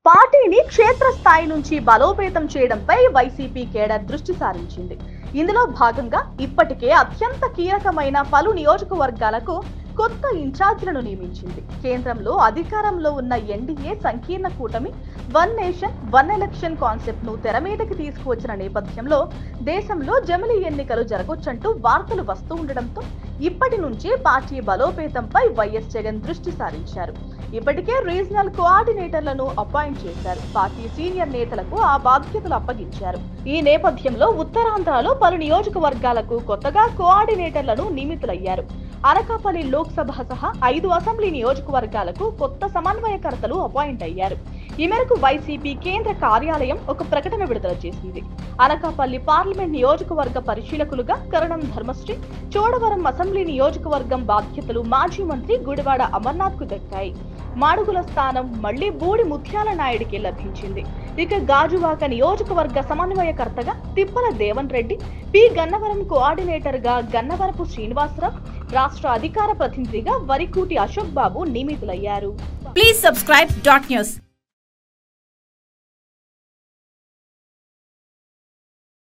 పార్టీని క్షేత్రస్థాయి నుంచి బలోపేతం చేయడంపై వైసీపీ కేడర్ దృష్టి సారించింది. ఇందులో భాగంగా ఇప్పటికే అత్యంత కీలకమైన పలు నియోజకవర్గాలకు కొత్త ఇన్ఛార్జీలను నియమించింది. కేంద్రంలో అధికారంలో ఉన్న ఎన్డీఏ సంకీర్ణ కూటమి one nation one election concept ను తెర మీదకి తీసుకువచ్చిన నేపథ్యంలో దేశంలో జమిలీ ఎన్నికలు జరగొచ్చంటూ వార్తలు వస్తూ ఉండడంతో ఇప్పటి నుంచే పార్టీ బలోపేతంపై వైఎస్ జగన్ దృష్టి సారించారు. ఇప్పటికే రీజనల్ కోఆర్డినేటర్లను అపాయింట్ చేశారు. పార్టీ సీనియర్ నేతలకు ఆ బాధ్యతలు అప్పగించారు. ఈ నేపథ్యంలో ఉత్తరాంధ్రలో పలు నియోజకవర్గాలకు కొత్తగా కోఆర్డినేటర్లను నియమితులయ్యారు. అనకాపల్లి లోక్సభ సహా 5 అసెంబ్లీ నియోజకవర్గాలకు కొత్త సమన్వయకర్తలు అపాయింట్ అయ్యారు. ఈ మేరకు వైసీపీ కేంద్ర కార్యాలయం ఒక ప్రకటన విడుదల చేసింది. అనకాపల్లి పార్లమెంట్ నియోజకవర్గ పరిశీలకులుగా కరణం ధర్మశ్రీ, చోడవరం అసెంబ్లీ నియోజకవర్గం బాధ్యతలు మాజీ మంత్రి గుడివాడ అమర్నాథ్ కు దక్కాయి. మాడుగుల స్థానం మళ్లీ బూడి ముత్యాల నాయుడికి లభించింది. ఇక గాజువాక నియోజకవర్గ సమన్వయకర్తగా తిప్పల దేవన్ రెడ్డి, పి గన్నవరం కోఆర్డినేటర్ గా గన్నవరపు శ్రీనివాసరావు, రాష్ట్ర అధికార ప్రతినిధిగా వరికూటి అశోక్ బాబు నియమితులయ్యారు. Please subscribe .news.